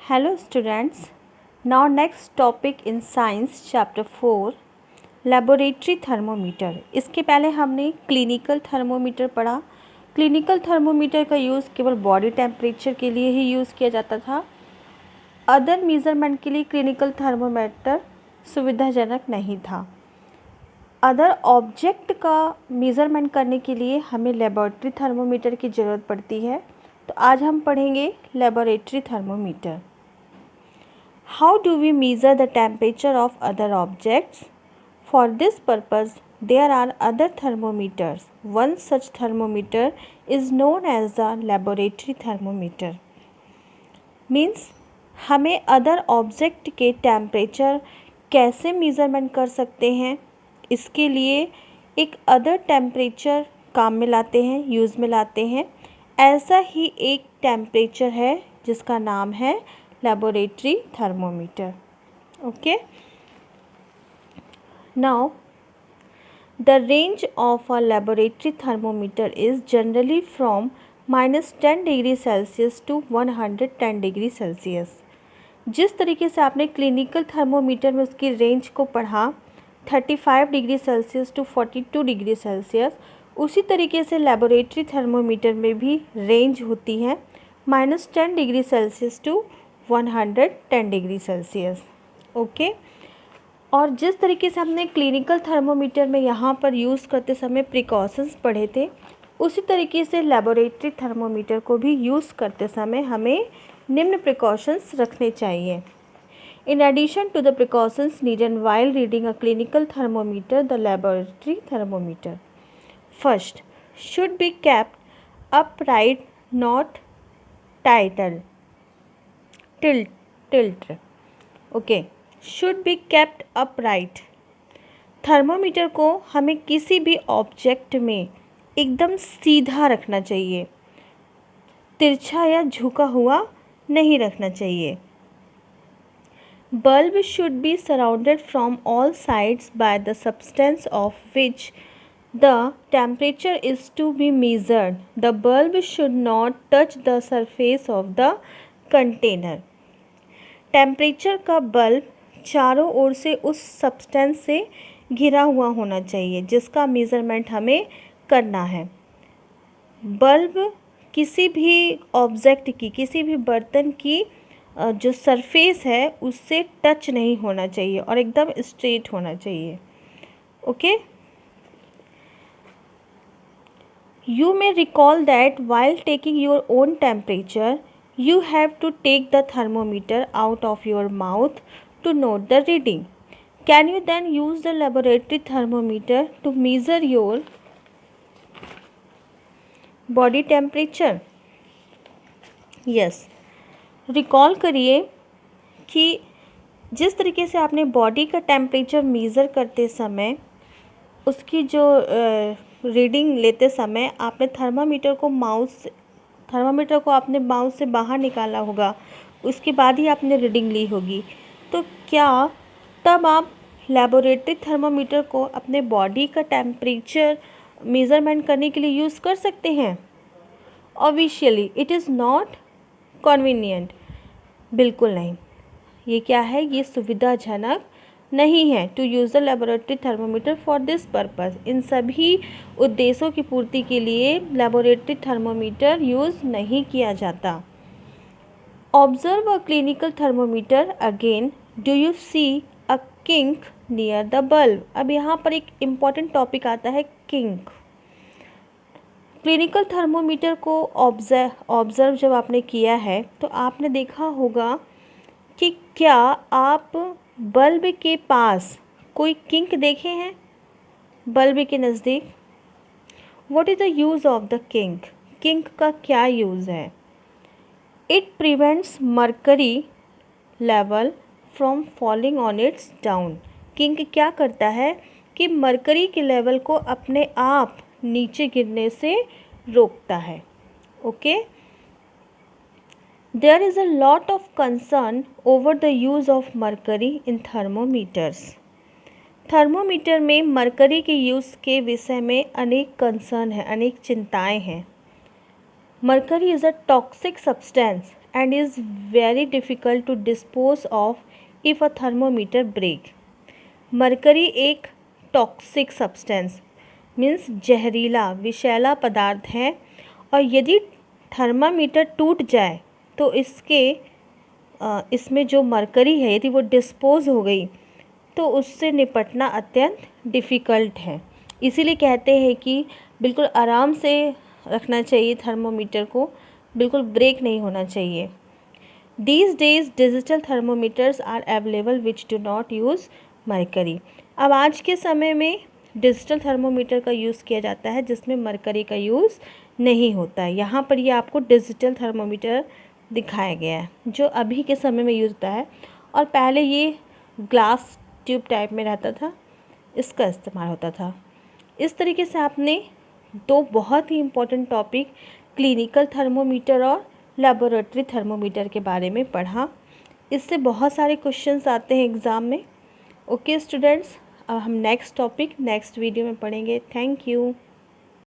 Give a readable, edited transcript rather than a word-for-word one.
Hello students. Now next topic in science chapter 4 laboratory thermometer. इसके पहले हमने clinical thermometer पढ़ा। क्लिनिकल थर्मोमीटर का यूज़ केवल बॉडी टेम्परेचर के लिए ही यूज़ किया जाता था। अदर मेज़रमेंट के लिए क्लिनिकल थर्मोमीटर सुविधाजनक नहीं था। अदर ऑब्जेक्ट का मेज़रमेंट करने के लिए हमें लेबोरेटरी थर्मोमीटर की ज़रूरत पड़ती है। तो आज हम पढ़ेंगे laboratory thermometer. How do we measure the temperature of other objects? For this purpose, there are other thermometers. One such thermometer is known as the laboratory thermometer. Means हमें other object के temperature कैसे measurement कर सकते हैं, इसके लिए एक other temperature काम में लाते हैं, यूज़ में लाते हैं। ऐसा ही एक temperature है जिसका नाम है laboratory thermometer. Okay, now the range of a laboratory thermometer is generally from -10 degree Celsius to 110 degree Celsius. जिस तरीके से आपने क्लिनिकल थर्मोमीटर में उसकी रेंज को पढ़ा 35 degree Celsius to 42 degree Celsius, उसी तरीके से लेबोरेटरी थर्मोमीटर में भी रेंज होती है -10 degree Celsius to 110 degree Celsius. Okay, और जिस तरीके से हमने क्लिनिकल थर्मोमीटर में यहाँ पर यूज़ करते समय प्रिकॉशंस पढ़े थे, उसी तरीके से लेबोरेटरी थर्मोमीटर को भी यूज़ करते समय हमें निम्न प्रिकॉशंस रखने चाहिए। In addition to the precautions needed while reading a clinical thermometer the laboratory thermometer, first should be kept upright not title tilt. Okay, should be kept upright. Thermometer को हमें किसी भी ऑब्जेक्ट में एकदम सीधा रखना चाहिए, तिरछा या झुका हुआ नहीं रखना चाहिए। Bulb should be surrounded from all sides by the substance of which the temperature is to be measured. The bulb should not touch the surface of the container. Temperature का बल्ब चारों ओर से उस सब्सटेंस से घिरा हुआ होना चाहिए जिसका मेज़रमेंट हमें करना है। बल्ब किसी भी ऑब्जेक्ट की, किसी भी बर्तन की जो सरफेस है उससे टच नहीं होना चाहिए और एकदम स्ट्रेट होना चाहिए। Okay, you may recall that while taking your own temperature you have to take the thermometer out of your mouth to note the reading. Can you then use the laboratory thermometer to measure your body temperature? Yes. Recall करिए कि जिस तरीके से आपने body का temperature measure करते समय उसकी जो रीडिंग लेते समय आपने थर्मामीटर को आपने माउथ से बाहर निकाला होगा, उसके बाद ही आपने रीडिंग ली होगी। तो क्या तब आप लेबोरेटरी थर्मामीटर को अपने बॉडी का टेम्परेचर मेज़रमेंट करने के लिए यूज़ कर सकते हैं? Obviously it is not convenient, बिल्कुल नहीं। ये क्या है, ये सुविधाजनक नहीं है to use the laboratory thermometer for this purpose. इन सभी उद्देश्यों की पूर्ति के लिए लेबोरेटरी थर्मोमीटर यूज़ नहीं किया जाता। Observe a clinical thermometer again, do you see a kink near the bulb. अब यहाँ पर एक इम्पॉर्टेंट टॉपिक आता है, किंक। क्लिनिकल थर्मोमीटर को ऑब्जर्व जब आपने किया है तो आपने देखा होगा कि क्या आप बल्ब के पास कोई किंक देखे हैं, बल्ब के नज़दीक? What is the use of the kink? Kink का क्या यूज़ है? It prevents mercury level from falling on it's down. Kink क्या करता है कि मर्करी के लेवल को अपने आप नीचे गिरने से रोकता है। Okay, There is a lot of concern over the use of mercury in thermometers. Thermometer में मरकरी के यूज़ के विषय में अनेक कंसर्न है, अनेक चिंताएं हैं। Mercury is a toxic substance and is very difficult to dispose of if a thermometer break. Mercury एक टॉक्सिक सब्सटेंस मीन्स जहरीला विषैला पदार्थ है और यदि थर्मामीटर टूट जाए तो इसमें जो मरकरी है यदि वो डिस्पोज हो गई तो उससे निपटना अत्यंत डिफ़िकल्ट है। इसीलिए कहते हैं कि बिल्कुल आराम से रखना चाहिए थर्मोमीटर को, बिल्कुल ब्रेक नहीं होना चाहिए। These days digital thermometers are available which do not use mercury. अब आज के समय में डिजिटल थर्मोमीटर का यूज़ किया जाता है जिसमें मरकरी का यूज़ नहीं होता है। यहाँ पर ये आपको डिजिटल थर्मोमीटर दिखाया गया है जो अभी के समय में यूज़ होता है, और पहले ये ग्लास ट्यूब टाइप में रहता था, इसका इस्तेमाल होता था। इस तरीके से आपने दो बहुत ही इम्पोर्टेंट टॉपिक क्लिनिकल थर्मोमीटर और लेबोरेटरी थर्मोमीटर के बारे में पढ़ा। इससे बहुत सारे क्वेश्चंस आते हैं एग्ज़ाम में। ओके स्टूडेंट्स, अब हम नेक्स्ट टॉपिक नेक्स्ट वीडियो में पढ़ेंगे। Thank you.